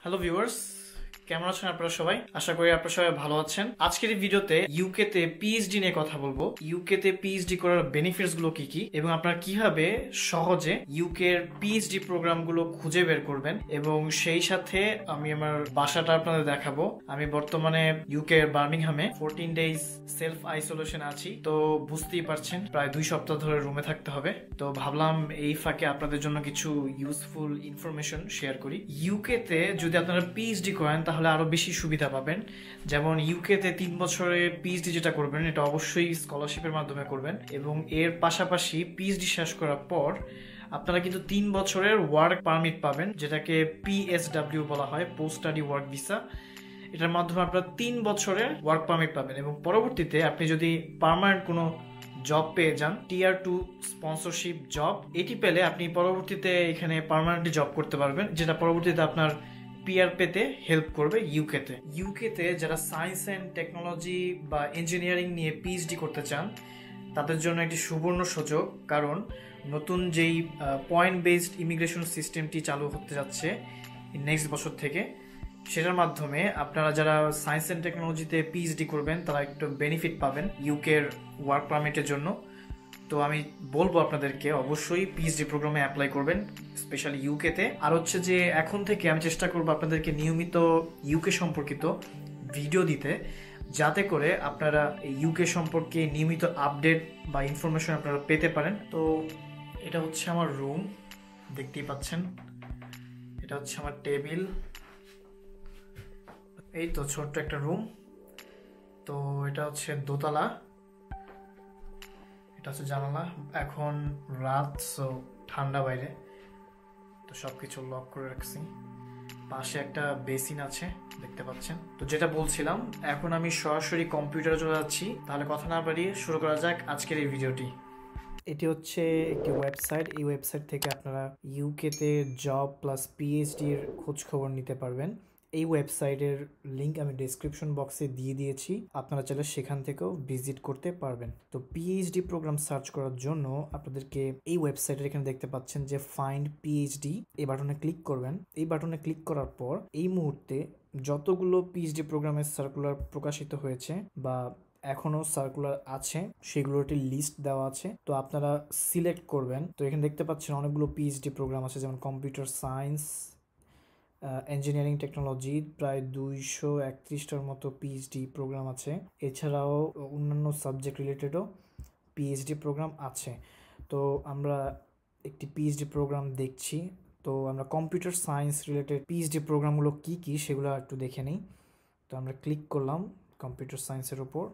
Hello viewers, কেমন আছেন আপনারা সবাই? আশা করি আপনারা সবাই ভালো আছেন। আজকের এই ভিডিওতে ইউকে তে পিএইচডি নিয়ে কথা বলবো। ইউকে তে পিএইচডি করার বেনিফিটস গুলো কি কি এবং আপনারা কিভাবে সহজে ইউকে এর পিএইচডি প্রোগ্রাম গুলো খুঁজে বের করবেন, এবং সেই সাথে আমি আমার বাসাটা আপনাদের দেখাবো। আমি বর্তমানে ইউকে এর বার্মিংহামে 14 ডেজ সেলফ আইসোলেশন আছি। তো বুঝতেই পারছেন, প্রায় 2 সপ্তাহ ধরে রুমে থাকতে হবে। তো ভাবলাম এই ফাঁকে আপনাদের জন্য কিছু ইউজফুল ইনফরমেশন শেয়ার করি। ইউকে তে যদি আপনারা পিএইচডি করেন তাহলে আরো বেশি সুবিধা পাবেন। যেমন ইউকে তে 3 বছরে পিএইচডি যেটা করবেন এটা অবশ্যই স্কলারশিপের মাধ্যমে করবেন, এবং এর পাশাপাশি পিএইচডি শেষ করার পর আপনারা কিন্তু 3 বছরের ওয়ার্ক পারমিট পাবেন, যেটাকে পিএসডব্লিউ বলা হয়, পোস্ট স্টাডি ওয়ার্ক ভিসা। এটার মাধ্যমে আপনারা 3 বছরের ওয়ার্ক পারমিট পাবেন, এবং পরবর্তীতে আপনি যদি পার্মানেন্ট কোনো জব পেয়ে যান, টিয়ার 2 স্পন্সরশিপ জব, এটি পেলে আপনি পরবর্তীতে এখানে পার্মানেন্টলি জব করতে পারবেন, যেটা পরবর্তীতে আপনার পিআর পেতে হেল্প করবে ইউকেতে। ইউকেতে যারা সায়েন্স অ্যান্ড টেকনোলজি বা ইঞ্জিনিয়ারিং নিয়ে পিএইচডি করতে চান তাদের জন্য একটি সুবর্ণ সুযোগ, কারণ নতুন যেই পয়েন্ট বেসড ইমিগ্রেশন সিস্টেমটি চালু হতে যাচ্ছে নেক্সট বছর থেকে, সেটার মাধ্যমে আপনারা যারা সায়েন্স অ্যান্ড টেকনোলজিতে পিএইচডি করবেন তারা একটু বেনিফিট পাবেন ইউকের ওয়ার্ক পারমিটের জন্য। তো আমি বলবো আপনাদেরকে অবশ্যই পিএইচডি প্রোগ্রামে অ্যাপ্লাই করবেন, স্পেশালি ইউকেতে। আর হচ্ছে যে এখন থেকে আমি চেষ্টা করবো আপনাদেরকে নিয়মিত ইউকে সম্পর্কিত ভিডিও দিতে, যাতে করে আপনারা ইউকে সম্পর্কে নিয়মিত আপডেট বা ইনফরমেশন আপনারা পেতে পারেন। তো এটা হচ্ছে আমার রুম, দেখতেই পাচ্ছেন। এটা হচ্ছে আমার টেবিল, এই তো ছোট্ট একটা রুম। তো এটা হচ্ছে দোতলা, এটা হচ্ছে জানালা। এখন রাত, সো ঠান্ডা বাইরে, তো সবকিছু লক করে রাখছি। পাশে একটা বেসিন আছে, দেখতে পাচ্ছেন। তো যেটা বলছিলাম, এখন আমি সরাসরি কম্পিউটারে চলে যাচ্ছি। তাহলে কথা না বাড়িয়ে শুরু করা যাক আজকের এই ভিডিওটি। এটি হচ্ছে একটি ওয়েবসাইট। এই ওয়েবসাইট থেকে আপনারা ইউকেতে জব প্লাস পিএইচডির খোঁজ খবর নিতে পারবেন। এই ওয়েবসাইটের লিংক আমি ডেসক্রিপশন বক্সে দিয়ে দিয়েছি, আপনারা চাইলে সেখান থেকেও ভিজিট করতে পারবেন। তো পিএইচডি প্রোগ্রাম সার্চ করার জন্য আপনাদেরকে এই ওয়েবসাইটের এখানে দেখতে পাচ্ছেন যে ফাইন্ড পিএইচডি, এই বাটনে ক্লিক করবেন। এই বাটনে ক্লিক করার পর এই মুহূর্তে যতগুলো পিএইচডি প্রোগ্রামের সার্কুলার প্রকাশিত হয়েছে বা এখনো সার্কুলার আছে সেগুলোর একটি লিস্ট দেওয়া আছে। তো আপনারা সিলেক্ট করবেন। তো এখানে দেখতে পাচ্ছেন অনেকগুলো পিএইচডি প্রোগ্রাম আছে, যেমন কম্পিউটার সায়েন্স, ইঞ্জিনিয়ারিং টেকনোলজি, প্রায় 231টার মতো পিএইচডি প্রোগ্রাম আছে। এছাড়াও অন্যান্য সাবজেক্ট রিলেটেডও পিএইচডি প্রোগ্রাম আছে। তো আমরা একটি পিএইচডি প্রোগ্রাম দেখছি। তো আমরা কম্পিউটার সায়েন্স রিলেটেড পিএইচডি প্রোগ্রামগুলো কী কী সেগুলো একটু দেখে নিই। তো আমরা ক্লিক করলাম কম্পিউটার সায়েন্সের উপর।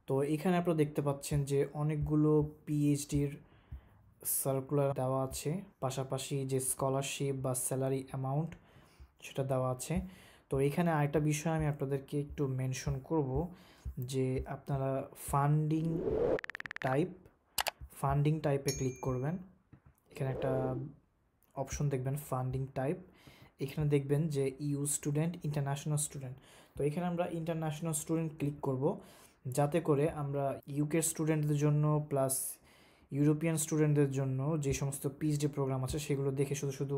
তো এখানে আপনারা দেখতে পাচ্ছেন যে অনেকগুলো পিএইচডির সার্কুলার দেওয়া আছে, পাশাপাশি যে স্কলারশিপ বা স্যালারি অ্যামাউন্ট সেটা দেওয়া আছে। তো এখানে আরেকটা বিষয় আমি আপনাদেরকে একটু মেনশন করব, যে আপনারা ফান্ডিং টাইপে ক্লিক করবেন। এখানে একটা অপশন দেখবেন ফান্ডিং টাইপ, এখানে দেখবেন যে ইউ স্টুডেন্ট, ইন্টারন্যাশনাল স্টুডেন্ট। তো এখানে আমরা ইন্টারন্যাশনাল স্টুডেন্ট ক্লিক করব, যাতে করে আমরা ইউকে স্টুডেন্টদের জন্য প্লাস ইউরোপিয়ান স্টুডেন্টদের জন্য যে সমস্ত পিএইচডি প্রোগ্রাম আছে সেগুলো দেখে শুধু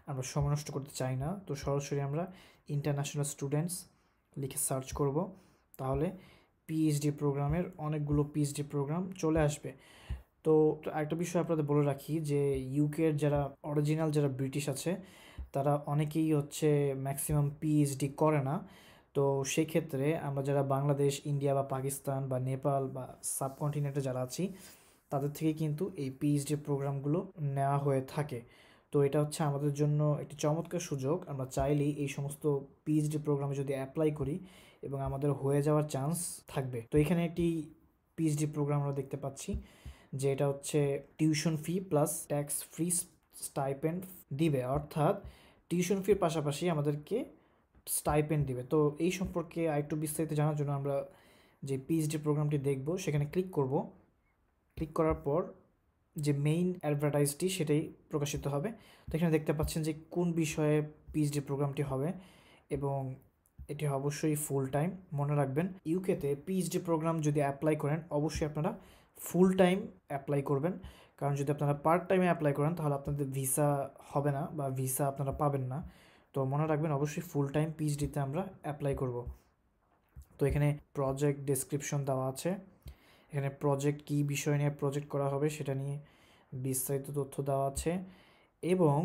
আমরা সময় নষ্ট করতে চাই না। তো সরাসরি আমরা ইন্টারন্যাশনাল স্টুডেন্টস লিখে সার্চ করব, তাহলে পিএইচডি প্রোগ্রামের অনেকগুলো পিএইচডি প্রোগ্রাম চলে আসবে। তো আরেকটা বিষয় আপনাদের বলে রাখি যে ইউকের যারা অরিজিনাল যারা ব্রিটিশ আছে তারা অনেকেই হচ্ছে ম্যাক্সিমাম পিএইচডি করে না। তো সেই ক্ষেত্রে আমরা যারা বাংলাদেশ, ইন্ডিয়া বা পাকিস্তান বা নেপাল বা সাবকন্টিনেন্টে যারা আছি তাদের থেকে কিন্তু এই পিএইচডি প্রোগ্রামগুলো নেওয়া হয়ে থাকে। তো এটা হচ্ছে আমাদের জন্য একটি চমৎকার সুযোগ। আমরা চাইলেই এই সমস্ত পিএইচডি প্রোগ্রামে যদি অ্যাপ্লাই করি এবং আমাদের হয়ে যাওয়ার চান্স থাকবে। তো এখানে একটি পিএইচডি প্রোগ্রাম আমরা দেখতে পাচ্ছি, যে এটা হচ্ছে tuition fee plus tax free stipend দিবে, অর্থাৎ টিউশন ফির পাশাপাশি আমাদেরকে স্টাইপেন্ড দিবে। তো এই সম্পর্কে আরেকটু বিস্তারিত জানার জন্য আমরা যে পিএইচডি প্রোগ্রামটি দেখব সেখানে ক্লিক করব। ক্লিক করার পর যে মেইন অ্যাডভার্টাইজটি সেটাই প্রকাশিত হবে। তো এখানে দেখতে পাচ্ছেন যে কোন বিষয়ে পিএইচডি প্রোগ্রামটি হবে, এবং এটি অবশ্যই ফুল টাইম। মনে রাখবেন ইউকেতে পিএইচডি প্রোগ্রাম যদি অ্যাপ্লাই করেন অবশ্যই আপনারা ফুল টাইম অ্যাপ্লাই করবেন, কারণ যদি আপনারা পার্ট টাইমে অ্যাপ্লাই করেন তাহলে আপনাদের ভিসা হবে না বা ভিসা আপনারা পাবেন না। তো মনে রাখবেন অবশ্যই ফুল টাইম পিএইচডিতে আমরা অ্যাপ্লাই করব। তো এখানে প্রজেক্ট ডেসক্রিপশন দেওয়া আছে, এখানে প্রজেক্ট কী বিষয় নিয়ে প্রজেক্ট করা হবে সেটা নিয়ে বিস্তারিত তথ্য দেওয়া আছে, এবং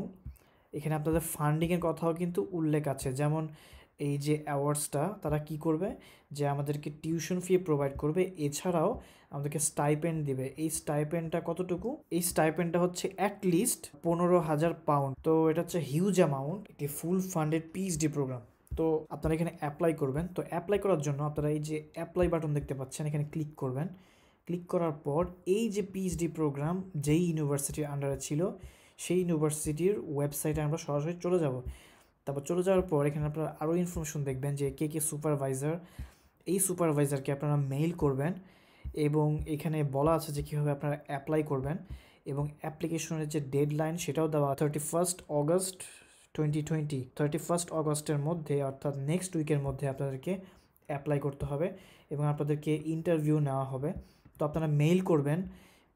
এখানে আপনাদের ফান্ডিংয়ের কথাও কিন্তু উল্লেখ আছে। যেমন এই যে অ্যাওয়ার্ডসটা তারা কি করবে, যে আমাদেরকে টিউশন ফি প্রোভাইড করবে, এছাড়াও আমাদেরকে স্টাইপেন্ড দিবে। এই স্টাইপেন্ডটা কতটুকু? এই স্টাইপেন্ডটা হচ্ছে অ্যাটলিস্ট 15,000 পাউন্ড। তো এটা হচ্ছে হিউজ অ্যামাউন্ট, একটি ফুল ফান্ডেড পিএইচডি প্রোগ্রাম। তো আপনারা এখানে অ্যাপ্লাই করবেন। তো অ্যাপ্লাই করার জন্য আপনারা এই যে অ্যাপ্লাই বাটন দেখতে পাচ্ছেন, এখানে ক্লিক করবেন। ক্লিক করার পর এই যে পিএইচডি প্রোগ্রাম যেই ইউনিভার্সিটির আন্ডারে ছিল সেই ইউনিভার্সিটির ওয়েবসাইটে আমরা সরাসরি চলে যাব। তারপর চলে যাওয়ার পর এখানে আপনারা আরও ইনফরমেশন দেখবেন যে কে কে সুপারভাইজার। এই সুপারভাইজারকে আপনারা মেইল করবেন, এবং এখানে বলা আছে যে কীভাবে আপনারা অ্যাপ্লাই করবেন, এবং অ্যাপ্লিকেশনের যে ডেডলাইন সেটাও দেওয়া 31 অগস্ট 2020। 31 অগস্টের মধ্যে অর্থাৎ নেক্সট উইকের মধ্যে আপনাদেরকে অ্যাপ্লাই করতে হবে এবং আপনাদেরকে ইন্টারভিউ নেওয়া হবে। তো আপনারা মেইল করবেন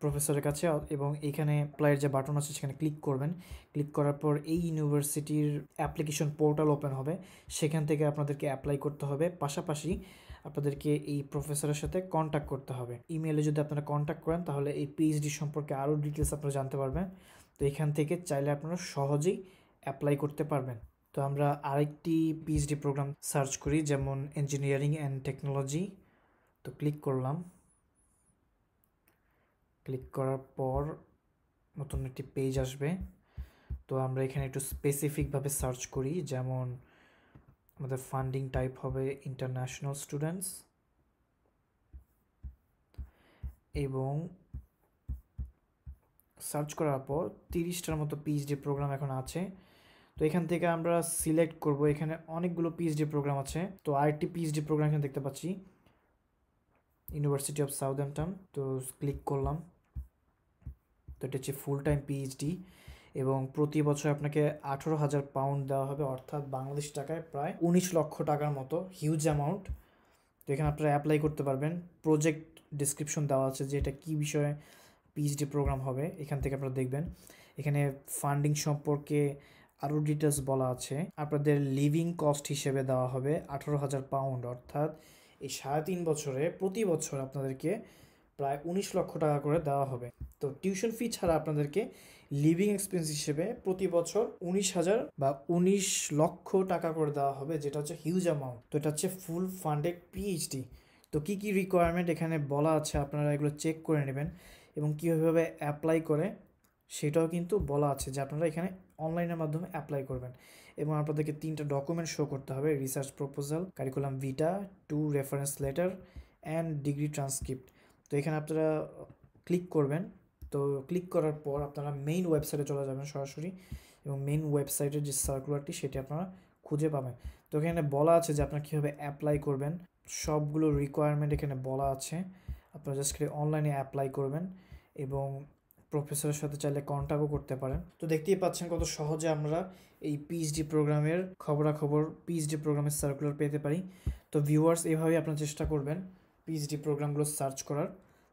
প্রফেসরের কাছে, এবং এখানে অ্যাপ্লাইয়ের যে বাটন আছে সেখানে ক্লিক করবেন। ক্লিক করার পর এই ইউনিভার্সিটির অ্যাপ্লিকেশন পোর্টাল ওপেন হবে, সেখান থেকে আপনাদেরকে অ্যাপ্লাই করতে হবে। পাশাপাশি আপনাদেরকে এই প্রফেসরের সাথে কন্ট্যাক্ট করতে হবে। ইমেলে যদি আপনারা কন্ট্যাক্ট করেন তাহলে এই পিএইচডি সম্পর্কে আরও ডিটেলস আপনারা জানতে পারবেন। তো এখান থেকে চাইলে আপনারা সহজেই অ্যাপ্লাই করতে পারবেন। তো আমরা আরেকটি পিএইচডি প্রোগ্রাম সার্চ করি, যেমন ইঞ্জিনিয়ারিং অ্যান্ড টেকনোলজি। তো ক্লিক করলাম। ক্লিক করার পর নতুন একটি পেজ আসবে। তো আমরা এখানে একটু স্পেসিফিকভাবে সার্চ করি, যেমন আমাদের ফান্ডিং টাইপ হবে ইন্টারন্যাশনাল স্টুডেন্টস, এবং সার্চ করার পর 30টার মতো পিএইচডি প্রোগ্রাম এখন আছে। তো এখান থেকে আমরা সিলেক্ট করব, এখানে অনেকগুলো পিএইচডি প্রোগ্রাম আছে। তো আরেকটি পিএইচডি প্রোগ্রাম এখানে দেখতে পাচ্ছি, ইউনিভার্সিটি অফ সাউদাম্পটন। তো ক্লিক করলাম। তো এটা হচ্ছে ফুল টাইম পিএইচডি, এবং প্রতি বছর আপনাকে 18,000 পাউন্ড দেওয়া হবে, অর্থাৎ বাংলাদেশ টাকায় প্রায় 19 লক্ষ টাকার মতো, হিউজ অ্যামাউন্ট। তো এখানে আপনারা অ্যাপ্লাই করতে পারবেন। প্রজেক্ট ডিসক্রিপশন দেওয়া আছে যে এটা কী বিষয়ে পিএইচডি প্রোগ্রাম হবে, এখান থেকে আপনারা দেখবেন। এখানে ফান্ডিং সম্পর্কে আরও ডিটেলস বলা আছে। আপনাদের লিভিং কস্ট হিসেবে দেওয়া হবে 18,000 পাউন্ড, অর্থাৎ এই 3.5 বছরে প্রতি বছর আপনাদেরকে প্রায় 19 লক্ষ টাকা করে দেওয়া হবে। তো টিউশন ফি ছাড়া আপনাদেরকে লিভিং এক্সপেন্স হিসেবে প্রতি বছর 19,000 বা 19 লক্ষ টাকা করে দেওয়া হবে, যেটা হচ্ছে হিউজ অ্যামাউন্ট। তো এটা হচ্ছে ফুল ফান্ডেড পিএইচডি। তো কী কী রিকোয়ারমেন্ট এখানে বলা আছে আপনারা এগুলো চেক করে নেবেন, এবং কীভাবে অ্যাপ্লাই করে সেটাও কিন্তু বলা আছে যে আপনারা এখানে অনলাইনের মাধ্যমে অ্যাপ্লাই করবেন। এবং আপনাদেরকে 3টা ডকুমেন্ট শো করতে হবে: research proposal, curriculum Vita, 2 reference letter and degree transcript. তো এখানে আপনারা ক্লিক করবেন। তো ক্লিক করার পর আপনারা মেইন ওয়েবসাইটে চলে যাবেন সরাসরি, এবং মেইন ওয়েবসাইটের যে সার্কুলারটি সেটি আপনারা খুঁজে পাবেন। তো এখানে বলা আছে যে আপনারা কীভাবে অ্যাপ্লাই করবেন, সবগুলো রিকোয়ারমেন্ট এখানে বলা আছে। আপনারা জাস্ট অনলাইনে অ্যাপ্লাই করবেন এবং প্রফেসরের সাথে চাইলে কন্ট্যাক্টও করতে পারেন। তো দেখতেই পাচ্ছেন কত সহজে আমরা এই পিএইচডি প্রোগ্রামের খবরাখবর, পিএইচডি প্রোগ্রামের সার্কুলার পেতে পারি। তো ভিউয়ার্স, এভাবেই আপনারা চেষ্টা করবেন পিএইচডি প্রোগ্রামগুলো সার্চ করার,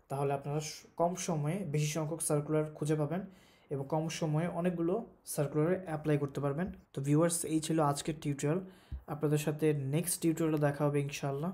তাহলে আপনারা কম সময়ে বেশি সংখ্যক সার্কুলার খুঁজে পাবেন এবং কম সময়ে অনেকগুলো সার্কুলারে অ্যাপ্লাই করতে পারবেন। তো ভিউয়ার্স, এই ছিল আজকের টিউটোরিয়াল। আপনাদের সাথে নেক্সট টিউটোরিয়ালে দেখা হবে ইনশাআল্লাহ।